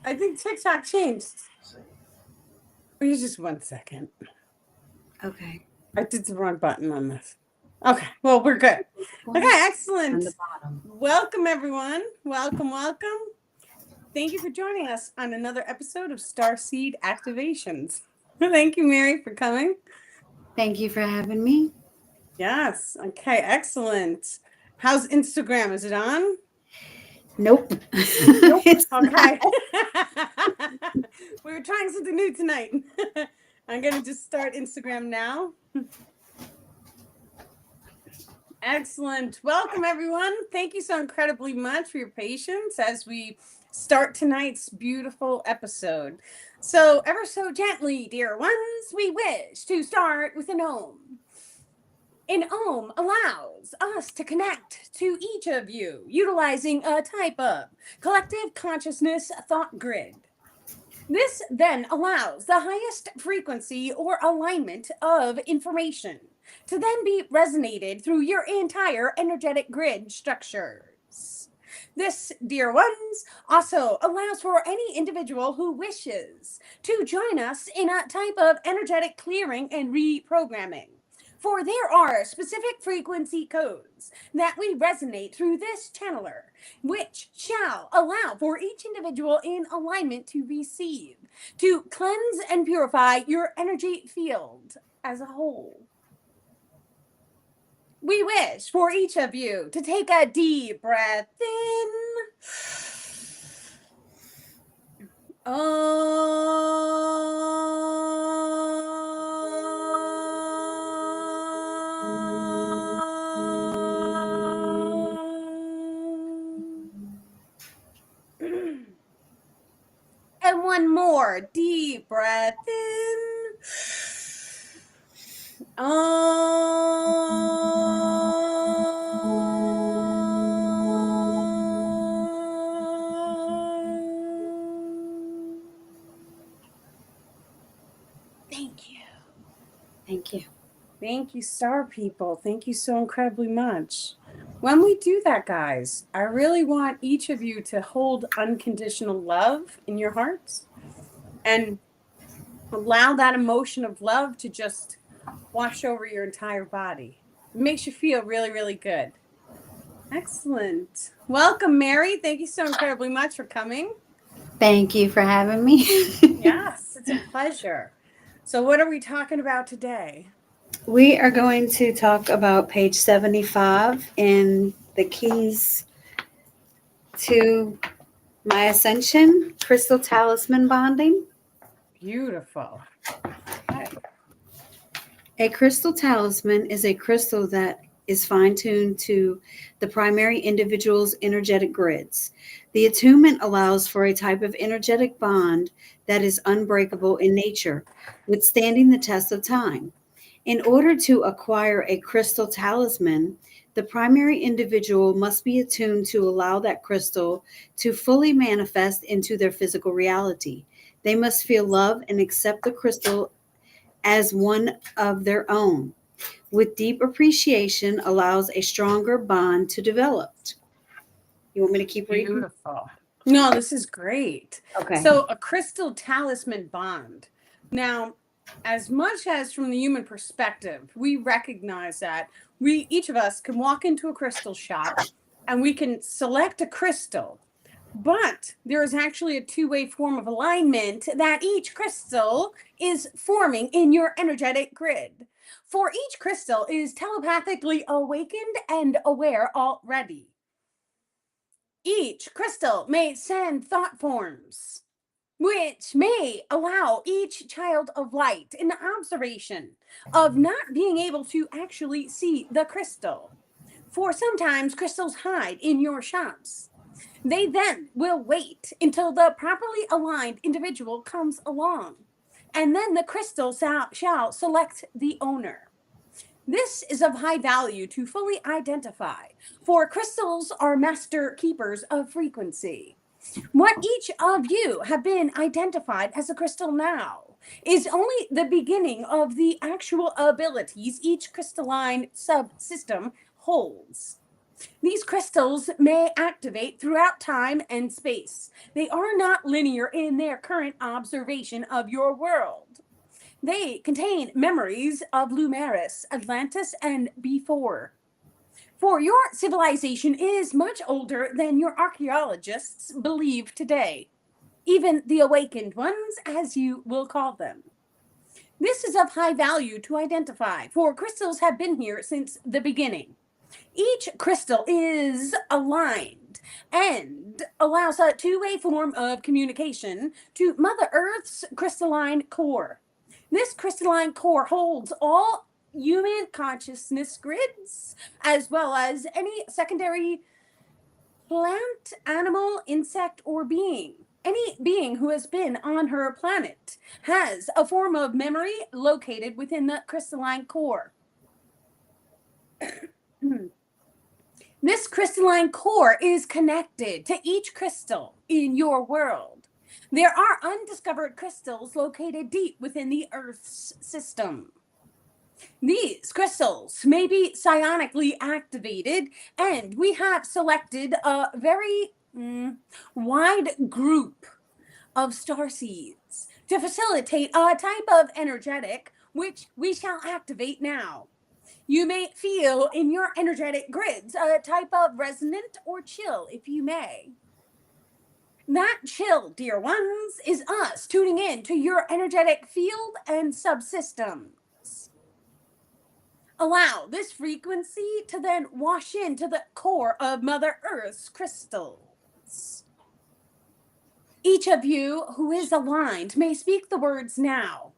I think TikTok changed. Wait just 1 second. Okay. I did the wrong button on this. Okay, well, we're good. Okay, excellent. On the bottom. Welcome, everyone. Welcome. Thank you for joining us on another episode of Starseed Activations. Thank you, Mary, for coming. Thank you for having me. Yes. Okay, excellent. How's Instagram? Is it on? Nope. Nope. It's Okay. We were trying something new tonight. I'm going to just start Instagram now. Excellent. Welcome, everyone. Thank you so incredibly much for your patience as we start tonight's beautiful episode. So, ever so gently, dear ones, we wish to start with an Om. An Om allows us to connect to each of you, utilizing a type of collective consciousness thought grid. This then allows the highest frequency or alignment of information to then be resonated through your entire energetic grid structures. This, dear ones, also allows for any individual who wishes to join us in a type of energetic clearing and reprogramming. For there are specific frequency codes that we resonate through this channeler, which shall allow for each individual in alignment to receive, to cleanse and purify your energy field as a whole. We wish for each of you to take a deep breath in. And one more deep breath in. Thank you. Thank you. Thank you, star people. Thank you so incredibly much. When we do that, guys, I really want each of you to hold unconditional love in your hearts and allow that emotion of love to just wash over your entire body. It makes you feel really, really good. Excellent. Welcome, Mary. Thank you so incredibly much for coming. Thank you for having me. Yes, it's a pleasure. So, what are we talking about today? We are going to talk about page 75 in the keys to my ascension, crystal talisman bonding. Beautiful. Okay. A crystal talisman is a crystal that is fine-tuned to the primary individual's energetic grids. The attunement allows for a type of energetic bond that is unbreakable in nature, withstanding the test of time. In order to acquire a crystal talisman, the primary individual must be attuned to allow that crystal to fully manifest into their physical reality. They must feel love and accept the crystal as one of their own. With deep appreciation allows a stronger bond to develop. You want me to keep reading? Beautiful. No, this is great. Okay. So, a crystal talisman bond. Now, as much as from the human perspective, we recognize that each of us can walk into a crystal shop and we can select a crystal. But there is actually a two-way form of alignment that each crystal is forming in your energetic grid. For each crystal is telepathically awakened and aware already. Each crystal may send thought forms, which may allow each child of light an observation of not being able to actually see the crystal. For sometimes crystals hide in your shops. They then will wait until the properly aligned individual comes along, and then the crystal shall select the owner. This is of high value to fully identify, for crystals are master keepers of frequency. What each of you have been identified as a crystal now is only the beginning of the actual abilities each crystalline subsystem holds. These crystals may activate throughout time and space. They are not linear in their current observation of your world. They contain memories of Lumeris, Atlantis, and before. For your civilization is much older than your archaeologists believe today, even the awakened ones, as you will call them. This is of high value to identify, for crystals have been here since the beginning. Each crystal is aligned and allows a two-way form of communication to Mother Earth's crystalline core. This crystalline core holds all human consciousness grids, as well as any secondary plant, animal, insect, or being. Any being who has been on her planet has a form of memory located within the crystalline core. This crystalline core is connected to each crystal in your world. There are undiscovered crystals located deep within the Earth's system. These crystals may be psionically activated, and we have selected a very wide group of starseeds to facilitate a type of energetic which we shall activate now. You may feel in your energetic grids a type of resonant or chill, if you may. That chill, dear ones, is us tuning in to your energetic field and subsystems. Allow this frequency to then wash into the core of Mother Earth's crystals. Each of you who is aligned may speak the words now.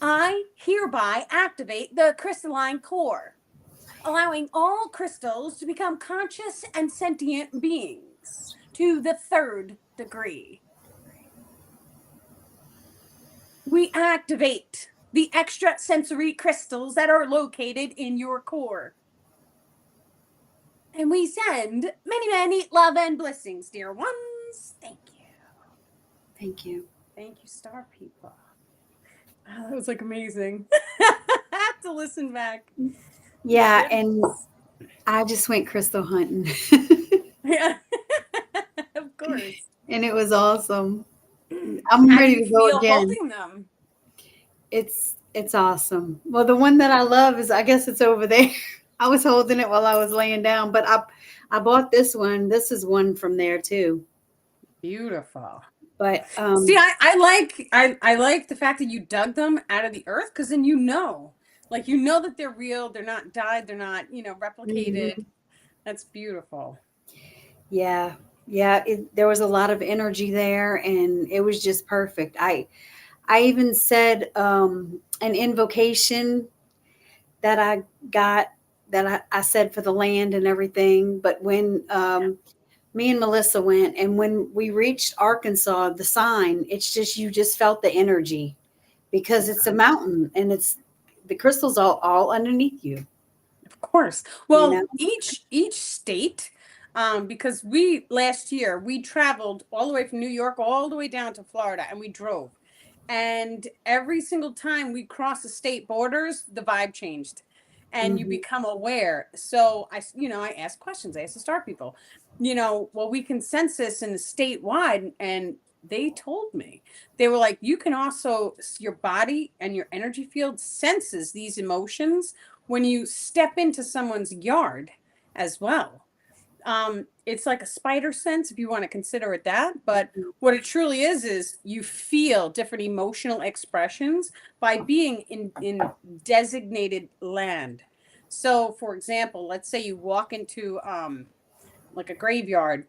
I hereby activate the crystalline core, allowing all crystals to become conscious and sentient beings to the third degree. We activate the extrasensory crystals that are located in your core. And we send many, many love and blessings, dear ones. Thank you. Thank you. Thank you, star people. Oh, that was like amazing. I have to listen back. Yeah, and I just went crystal hunting. Yeah, of course. And it was awesome. I'm How do ready you to go feel again. holding them? It's awesome. Well, the one that I love is, I guess it's over there. I was holding it while I was laying down, but I bought this one. This is one from there too. Beautiful. But See, I like the fact that you dug them out of the earth, because then like that they're real. They're not dyed. They're not replicated. mhm. That's beautiful. Yeah, yeah. There was a lot of energy there, and it was just perfect. I even said an invocation that I got, that I said for the land and everything. But when me and Melissa went, and when we reached Arkansas, the sign, it's just, you just felt the energy, because it's a mountain, and it's the crystals all underneath you. Of course. You Well, know. each state, because we last year we traveled all the way from New York all the way down to Florida, and we drove. And every single time we crossed the state borders, the vibe changed, and you Hmm. become aware. So I ask questions. I ask the star people. Well, we can sense this in the statewide, and they told me, they were like, you can also, your body and your energy field senses these emotions when you step into someone's yard as well. It's like a spider sense, if you want to consider it that. But what it truly is you feel different emotional expressions by being in designated land. So, for example, let's say you walk into like a graveyard,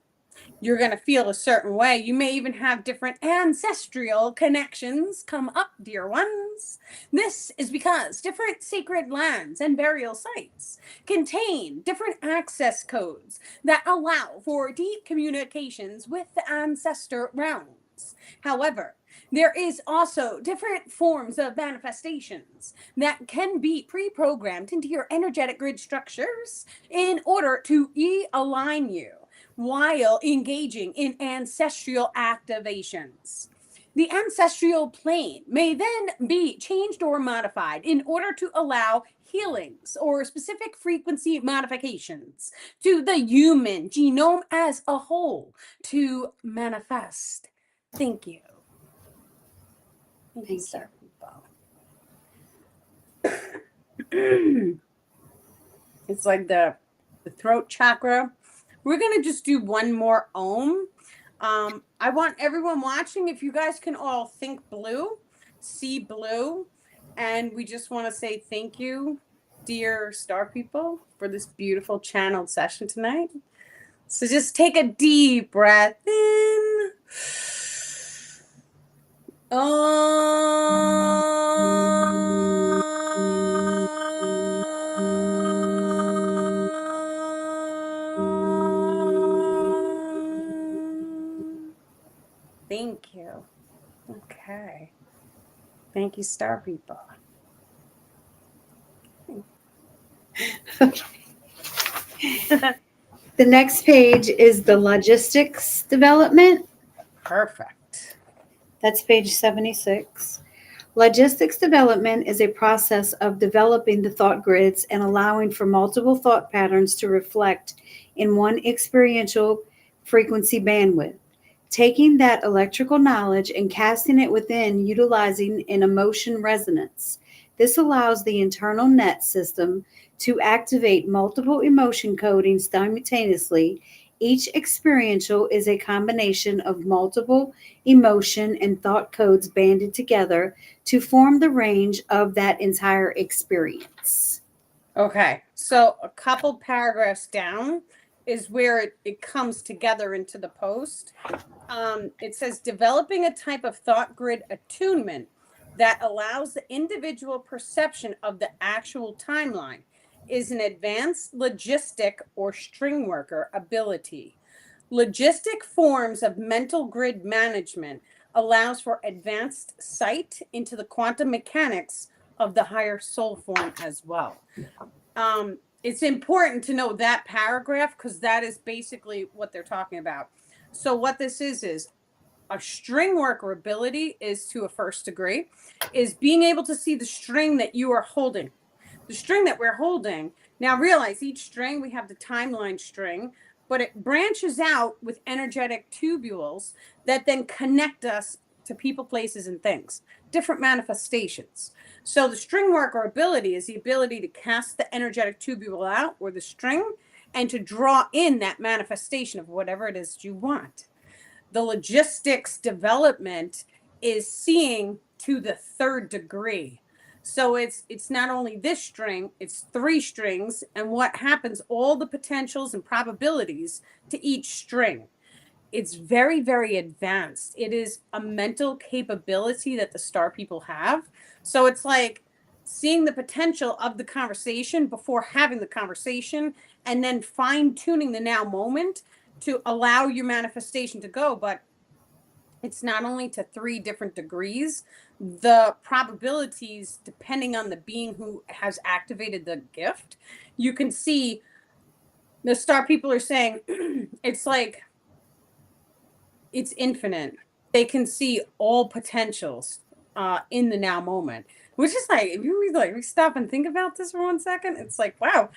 you're going to feel a certain way. You may even have different ancestral connections come up, dear ones. This is because different sacred lands and burial sites contain different access codes that allow for deep communications with the ancestor realms. However, there is also different forms of manifestations that can be pre-programmed into your energetic grid structures in order to align you while engaging in ancestral activations. The ancestral plane may then be changed or modified in order to allow healings or specific frequency modifications to the human genome as a whole to manifest. Thank you. Thank you, Thank you. Star People. It's like the throat chakra. We're gonna just do one more Om. I want everyone watching, if you guys can all think blue, see blue, and we just want to say thank you, dear star people, for this beautiful channeled session tonight. So just take a deep breath in. Thank you. Okay. Thank you, star people. The next page is the logistics development. Perfect. That's page 76. Logistics development is a process of developing the thought grids and allowing for multiple thought patterns to reflect in one experiential frequency bandwidth. Taking that electrical knowledge and casting it within, utilizing an emotion resonance. This allows the internal net system to activate multiple emotion codings simultaneously. Each experiential is a combination of multiple emotion and thought codes banded together to form the range of that entire experience. Okay. So a couple paragraphs down is where it comes together into the post. It says developing a type of thought grid attunement that allows the individual perception of the actual timeline is an advanced logistic or string worker ability. Logistic forms of mental grid management allows for advanced sight into the quantum mechanics of the higher soul form as well. It's important to know that paragraph because that is basically what they're talking about. So what this is a string worker ability is to a first degree, is being able to see the string that you are holding. The string that we're holding, now realize each string, we have the timeline string, but it branches out with energetic tubules that then connect us to people, places, and things, different manifestations. So the string worker ability is the ability to cast the energetic tubule out or the string and to draw in that manifestation of whatever it is you want. The logistics development is seeing to the third degree. So it's not only this string, it's three strings, and what happens, all the potentials and probabilities to each string. It's very, very advanced. It is a mental capability that the star people have. So it's like seeing the potential of the conversation before having the conversation and then fine tuning the now moment to allow your manifestation to go. But it's not only to three different degrees, the probabilities, depending on the being who has activated the gift, you can see the star people are saying it's like it's infinite. They can see all potentials in the now moment, which is like, if you like stop and think about this for 1 second, it's like, wow,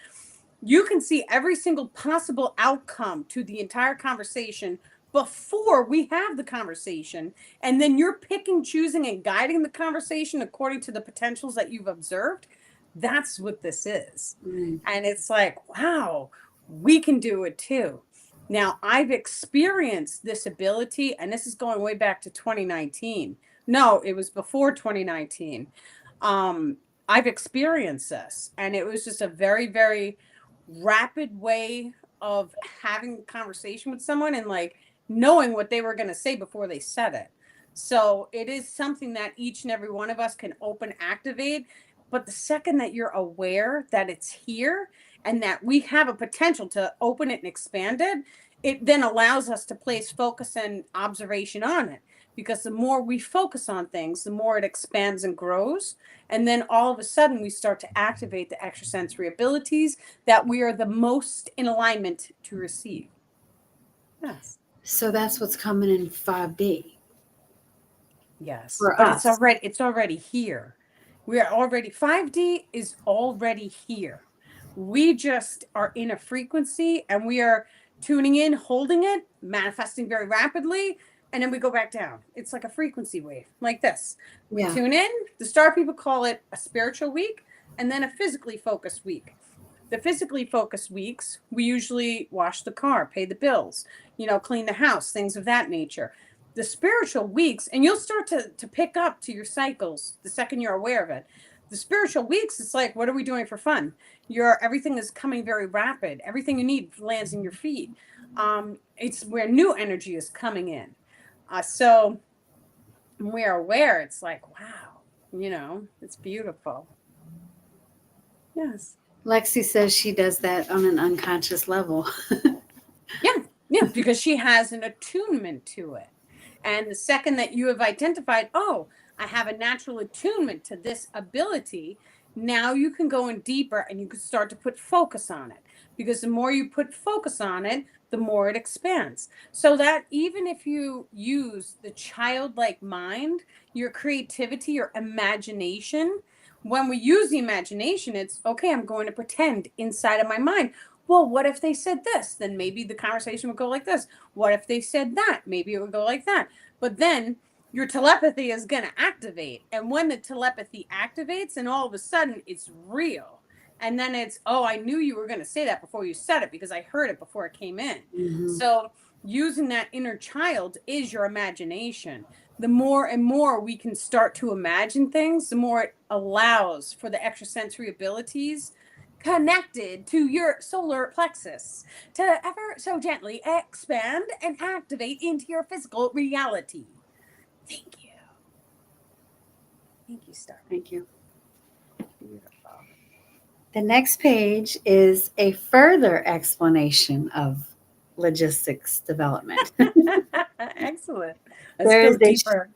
you can see every single possible outcome to the entire conversation before we have the conversation. And then you're picking, choosing, and guiding the conversation according to the potentials that you've observed. That's what this is. And it's like, wow, we can do it too. Now, I've experienced this ability, and this is going way back to 2019. No, it was before 2019. I've experienced this, and it was just a very, very rapid way of having a conversation with someone and like knowing what they were going to say before they said it. So it is something that each and every one of us can open, activate. But the second that you're aware that it's here and that we have a potential to open it and expand it, it then allows us to place focus and observation on it. Because the more we focus on things, the more it expands and grows. And then all of a sudden, we start to activate the extrasensory abilities that we are the most in alignment to receive. Yes. So that's what's coming in 5D. Yes. For But us. it's already here. We are already, 5D is already here. We just are in a frequency and we are tuning in, holding it, manifesting very rapidly, and then we go back down. It's like a frequency wave, like this. We Yeah. tune in. The star people call it a spiritual week and then a physically focused week. The physically focused weeks, we usually wash the car, pay the bills, clean the house, things of that nature. The spiritual weeks, and you'll start to pick up to your cycles the second you're aware of it. The spiritual weeks, it's like, what are we doing for fun? Everything is coming very rapid. Everything you need lands in your feet. It's where new energy is coming in. So we're aware. It's like, wow, it's beautiful. Yes. Lexi says she does that on an unconscious level. Yeah, because she has an attunement to it. And the second that you have identified, oh, I have a natural attunement to this ability, now you can go in deeper and you can start to put focus on it. Because the more you put focus on it, the more it expands. So that even if you use the childlike mind, your creativity, your imagination, when we use the imagination, it's okay, I'm going to pretend inside of my mind. Well, what if they said this? Then maybe the conversation would go like this. What if they said that? Maybe it would go like that. But then your telepathy is going to activate. And when the telepathy activates, and all of a sudden it's real. And then it's, oh, I knew you were going to say that before you said it because I heard it before it came in. Mm-hmm. So using that inner child is your imagination. The more and more we can start to imagine things, the more it allows for the extrasensory abilities connected to your solar plexus to ever so gently expand and activate into your physical reality. Thank you. Thank you, Star. Thank you. Beautiful. The next page is a further explanation of logistics development. Excellent. Let's There go is a deeper.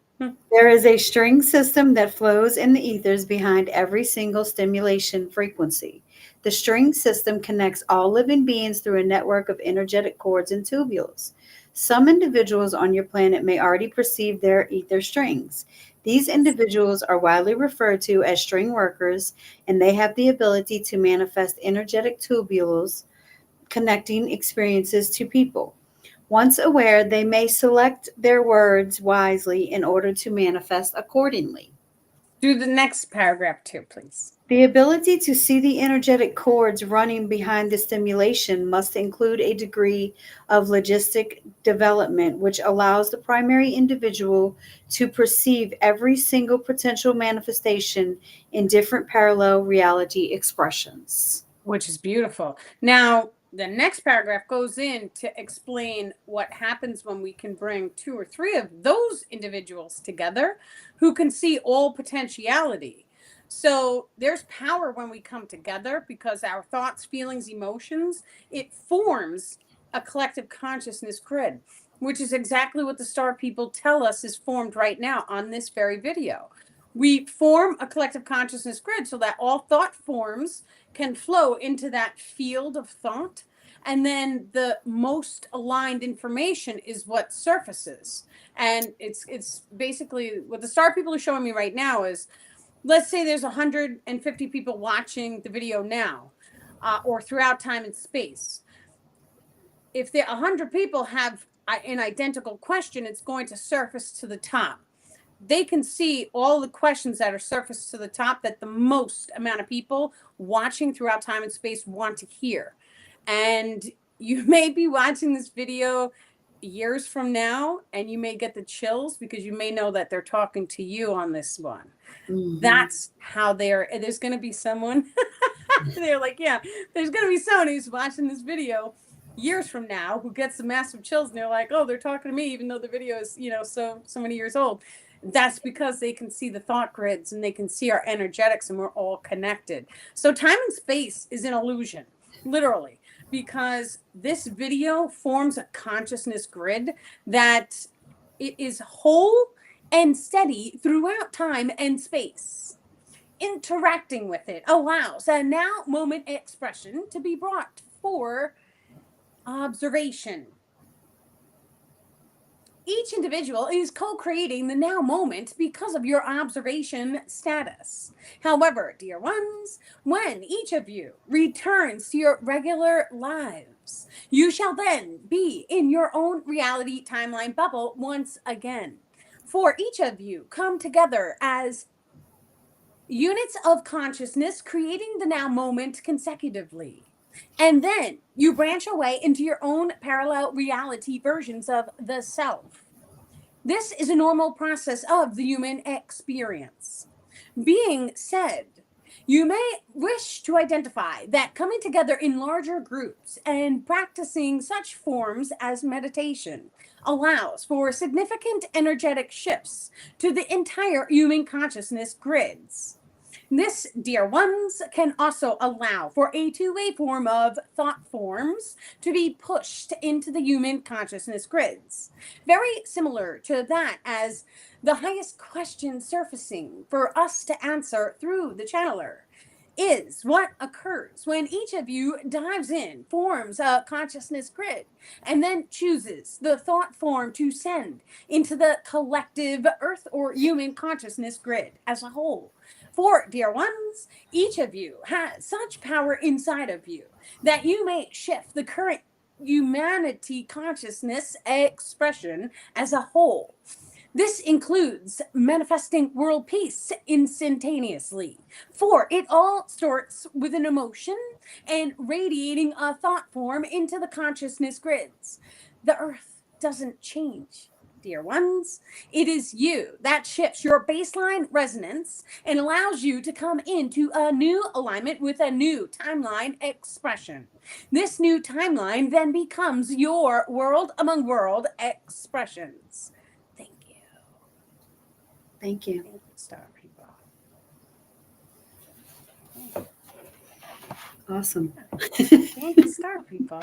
There is a string system that flows in the ethers behind every single stimulation frequency. The string system connects all living beings through a network of energetic cords and tubules. Some individuals on your planet may already perceive their ether strings. These individuals are widely referred to as string workers, and they have the ability to manifest energetic tubules connecting experiences to people. Once aware, they may select their words wisely in order to manifest accordingly. Do the next paragraph too, please. The ability to see the energetic cords running behind the stimulation must include a degree of logistic development, which allows the primary individual to perceive every single potential manifestation in different parallel reality expressions. Which is beautiful. Now, the next paragraph goes in to explain what happens when we can bring two or three of those individuals together who can see all potentiality. So there's power when we come together because our thoughts, feelings, emotions, it forms a collective consciousness grid, which is exactly what the star people tell us is formed right now on this very video. We form a collective consciousness grid so that all thought forms can flow into that field of thought. And then the most aligned information is what surfaces. And it's basically what the star people are showing me right now is, let's say there's 150 people watching the video now, or throughout time and space. If the 100 people have an identical question, it's going to surface to the top. They can see all the questions that are surfaced to the top that the most amount of people watching throughout time and space want to hear. And you may be watching this video years from now and you may get the chills because you may know that they're talking to you on this one. Mm-hmm. That's how there's going to be someone they're like, yeah, there's going to be someone who's watching this video years from now who gets the massive chills and they're like, oh, they're talking to me even though the video is, so many years old. That's because they can see the thought grids and they can see our energetics and we're all connected. So time and space is an illusion, literally, because this video forms a consciousness grid that it is whole and steady throughout time and space, interacting with it. Oh, wow. So now moment expression to be brought for observation. each individual is co-creating the now moment because of your observation status. However, dear ones, when each of you returns to your regular lives, you shall then be in your own reality timeline bubble once again. For each of you come together as units of consciousness, creating the now moment consecutively. And then you branch away into your own parallel reality versions of the self. This is a normal process of the human experience. Being said, you may wish to identify that coming together in larger groups and practicing such forms as meditation allows for significant energetic shifts to the entire human consciousness grids. This, dear ones, can also allow for a two-way form of thought forms to be pushed into the human consciousness grids. Very similar to that as the highest question surfacing for us to answer through the channeler is what occurs when each of you dives in, forms a consciousness grid, and then chooses the thought form to send into the collective earth or human consciousness grid as a whole. For, dear ones, each of you has such power inside of you that you may shift the current humanity consciousness expression as a whole. This includes manifesting world peace instantaneously, for it all starts with an emotion and radiating a thought form into the consciousness grids. The earth doesn't change, dear ones. It is you that shifts your baseline resonance and allows you to come into a new alignment with a new timeline expression. This new timeline then becomes your world among world expressions. Thank you. Thank you. Thank you, Star People. Awesome. Thank you, Star People.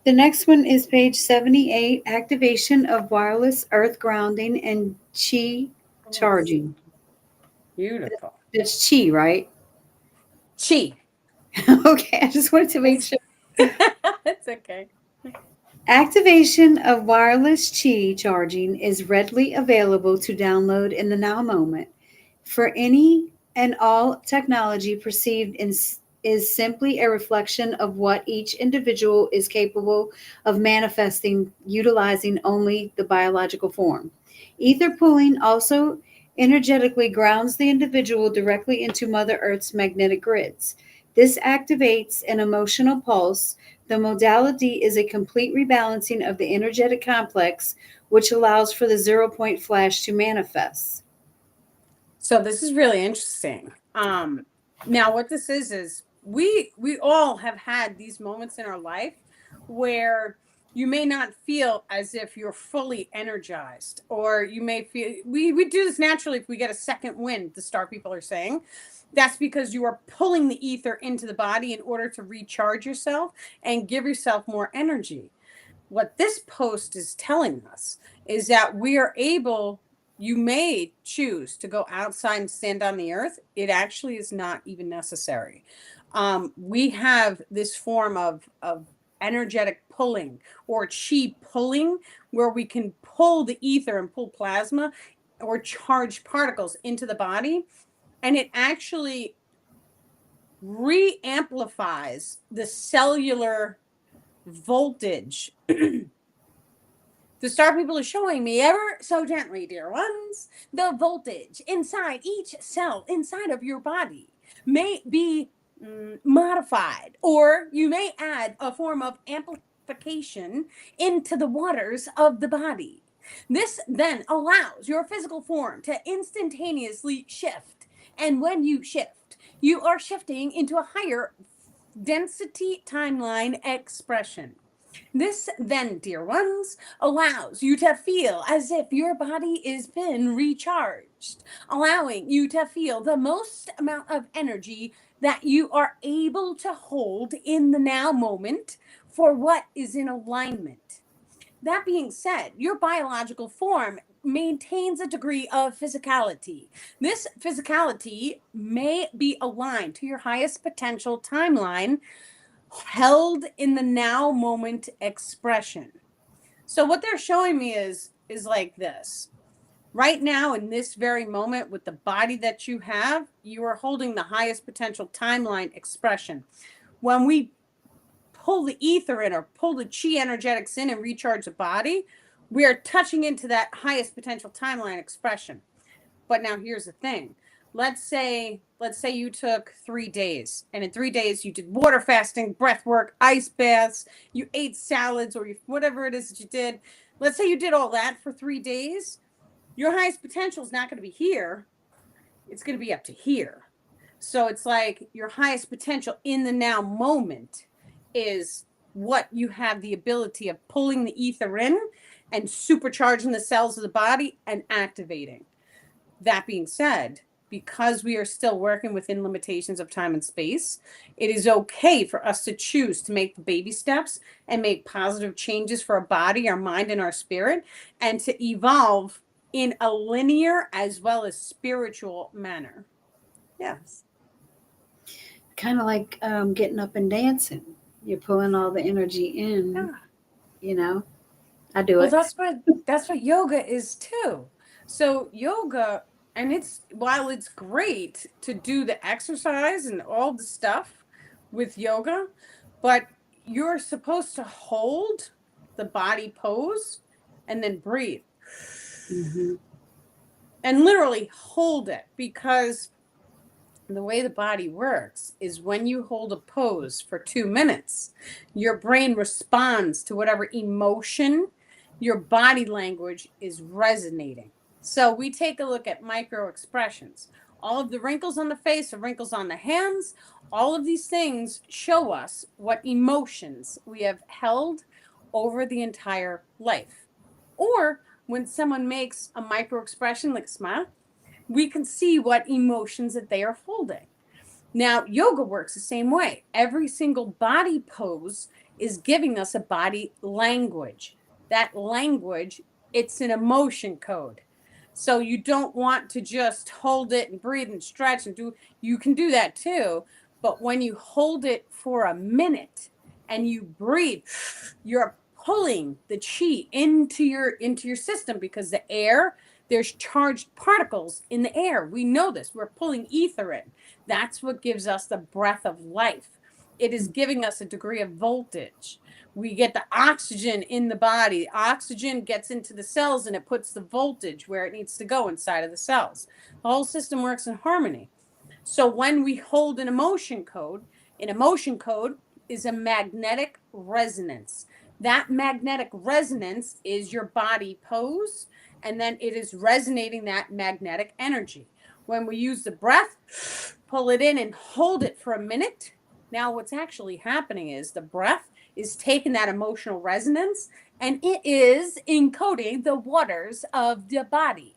The next one is page 78, activation of wireless earth grounding and chi charging. Beautiful. It's chi, right? Chi. Okay, I just wanted to make sure. It's okay. Activation of wireless chi charging is readily available to download in the now moment. For any and all technology perceived is simply a reflection of what each individual is capable of manifesting utilizing only the biological form. Ether pooling also energetically grounds the individual directly into Mother Earth's magnetic grids. This activates an emotional pulse. The modality is a complete rebalancing of the energetic complex, which allows for the 0 point flash to manifest. So this is really interesting. Now what this is we all have had these moments in our life where you may not feel as if you're fully energized, or you may feel we do this naturally if we get a second wind, the star people are saying. That's because you are pulling the ether into the body in order to recharge yourself and give yourself more energy. What this post is telling us is that we are able, you may choose to go outside and stand on the earth. It actually is not even necessary. We have this form of energetic pulling or chi pulling, where we can pull the ether and pull plasma or charged particles into the body, and it actually re-amplifies the cellular voltage. The star people are showing me ever so gently, dear ones, the voltage inside each cell inside of your body may be modified, or you may add a form of amplification into the waters of the body. This then allows your physical form to instantaneously shift. And when you shift, you are shifting into a higher density timeline expression. This then, dear ones, allows you to feel as if your body is been recharged, allowing you to feel the most amount of energy that you are able to hold in the now moment for what is in alignment. That being said, your biological form maintains a degree of physicality. This physicality may be aligned to your highest potential timeline held in the now moment expression. So what they're showing me is like this. Right now, in this very moment, with the body that you have, you are holding the highest potential timeline expression. When we pull the ether in or pull the chi energetics in and recharge the body, we are touching into that highest potential timeline expression. But now here's the thing. Let's say you took 3 days, and in 3 days you did water fasting, breath work, ice baths, you ate salads, or whatever it is that you did. Let's say you did all that for 3 days. Your highest potential is not going to be here. It's going to be up to here. So it's like your highest potential in the now moment is what you have the ability of pulling the ether in and supercharging the cells of the body and activating. That being said, because we are still working within limitations of time and space, it is okay for us to choose to make the baby steps and make positive changes for our body, our mind, and our spirit, and to evolve in a linear as well as spiritual manner. Yes. Kind of like getting up and dancing. You're pulling all the energy in, Yeah. you know. I do Well, it. that's what yoga is too. So yoga, and it's while it's great to do the exercise and all the stuff with yoga, but you're supposed to hold the body pose and then breathe Hmm. and literally hold it, because the way the body works is when you hold a pose for 2 minutes, your brain responds to whatever emotion your body language is resonating. So we take a look at micro expressions. All of the wrinkles on the face, the wrinkles on the hands, all of these things show us what emotions we have held over the entire life. Or when someone makes a micro expression like a smile, we can see what emotions that they are holding. Now, yoga works the same way. Every single body pose is giving us a body language. That language, it's an emotion code. So you don't want to just hold it and breathe and stretch and do, you can do that too. But when you hold it for a minute and you breathe, you're pulling the chi into your system, because the air, there's charged particles in the air. We know this. We're pulling ether in. That's what gives us the breath of life. It is giving us a degree of voltage. We get the oxygen in the body. Oxygen gets into the cells and it puts the voltage where it needs to go inside of the cells. The whole system works in harmony. So when we hold an emotion code is a magnetic resonance. That magnetic resonance is your body pose, and then it is resonating that magnetic energy. When we use the breath, pull it in and hold it for a minute. Now, what's actually happening is the breath is taking that emotional resonance and it is encoding the waters of the body.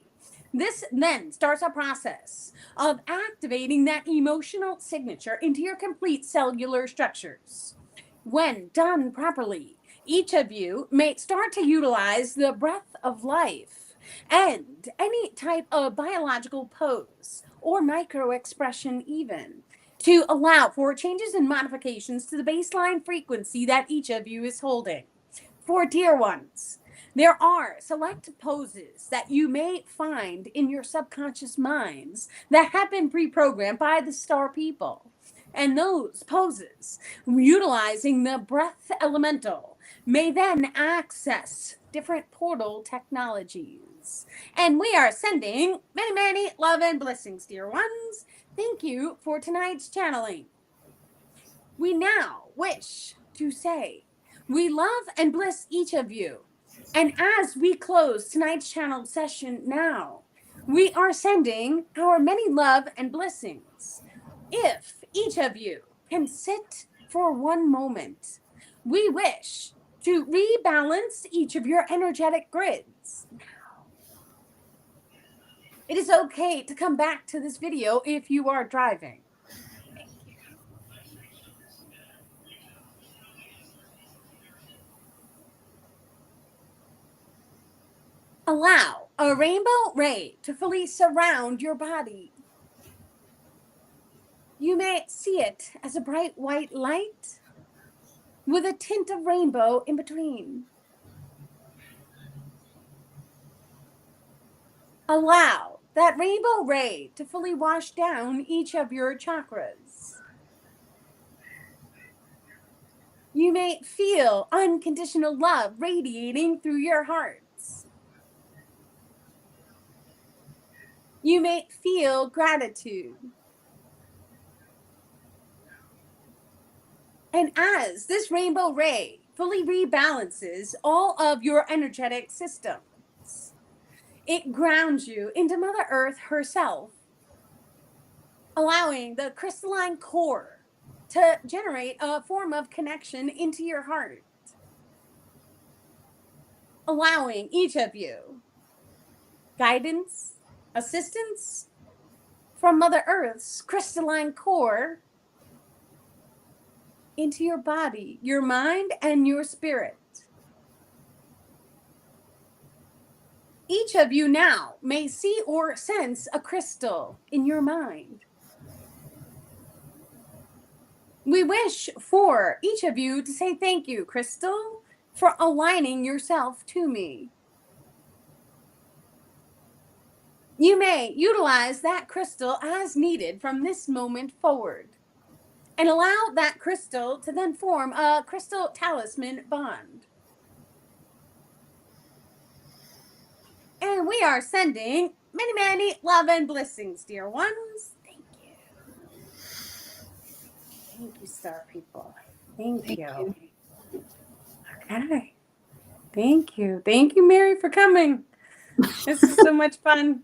This then starts a process of activating that emotional signature into your complete cellular structures. When done properly, each of you may start to utilize the breath of life and any type of biological pose or micro expression, even to allow for changes and modifications to the baseline frequency that each of you is holding. For dear ones, there are select poses that you may find in your subconscious minds that have been pre programmed by the star people. And those poses, utilizing the breath elemental, may then access different portal technologies. And we are sending many, many love and blessings, dear ones. Thank you for tonight's channeling. We now wish to say we love and bless each of you. And as we close tonight's channeled session now, we are sending our many love and blessings. If each of you can sit for one moment, we wish to rebalance each of your energetic grids. It is okay to come back to this video if you are driving. Thank you. Allow a rainbow ray to fully surround your body. You may see it as a bright white light, with a tint of rainbow in between. Allow that rainbow ray to fully wash down each of your chakras. You may feel unconditional love radiating through your hearts. You may feel gratitude. And as this rainbow ray fully rebalances all of your energetic systems, it grounds you into Mother Earth herself, allowing the crystalline core to generate a form of connection into your heart, allowing each of you guidance, assistance from Mother Earth's crystalline core into your body, your mind, and your spirit. Each of you now may see or sense a crystal in your mind. We wish for each of you to say thank you, Crystal, for aligning yourself to me. You may utilize that crystal as needed from this moment forward and allow that crystal to then form a crystal talisman bond. And we are sending many, many love and blessings, dear ones. Thank you. Thank you, star people. Thank you. Okay. Thank you. Thank you, Mary, for coming. This is so much fun.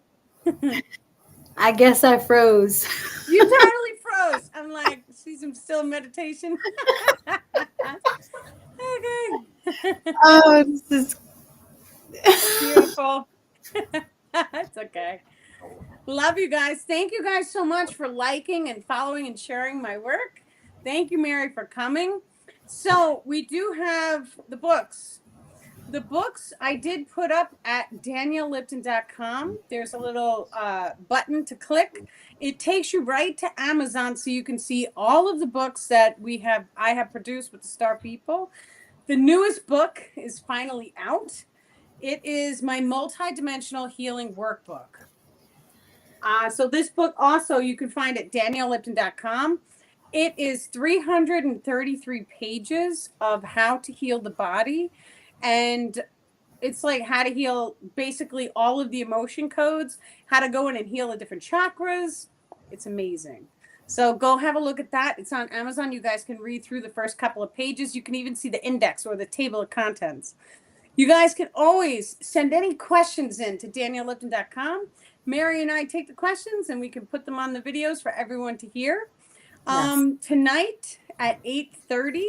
I guess I froze. You totally froze. I'm like, she's still in meditation. Okay. Oh, this is Beautiful. It's okay. Love you guys. Thank you guys so much for liking and following and sharing my work. Thank you, Mary, for coming. So we do have the books. The books I did put up at daniellipton.com. There's a little button to click. It takes you right to Amazon so you can see all of the books that I have produced with the Star People. The newest book is finally out. It is my multi-dimensional healing workbook. So this book also you can find at daniellipton.com. It is 333 pages of how to heal the body. And it's like how to heal basically all of the emotion codes, how to go in and heal the different chakras. It's amazing. So go have a look at that. It's on Amazon. You guys can read through the first couple of pages. You can even see the index or the table of contents. You guys can always send any questions in to daniellipton.com. Mary and I take the questions and we can put them on the videos for everyone to hear. Yes. Tonight at 8:30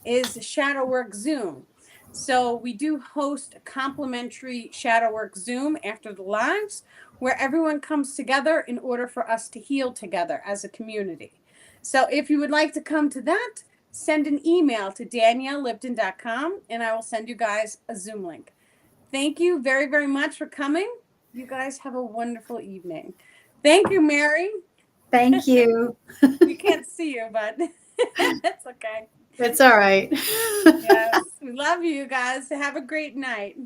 is Shadow Work Zoom. So we do host a complimentary Shadow Work Zoom after the lives where everyone comes together in order for us to heal together as a community. So if you would like to come to that, send an email to daniellipton.com and I will send you guys a Zoom link. Thank you very, very much for coming. You guys have a wonderful evening. Thank you, Mary. Thank you. We can't see you, but it's okay. It's all right. Yes. We love you guys. Have a great night.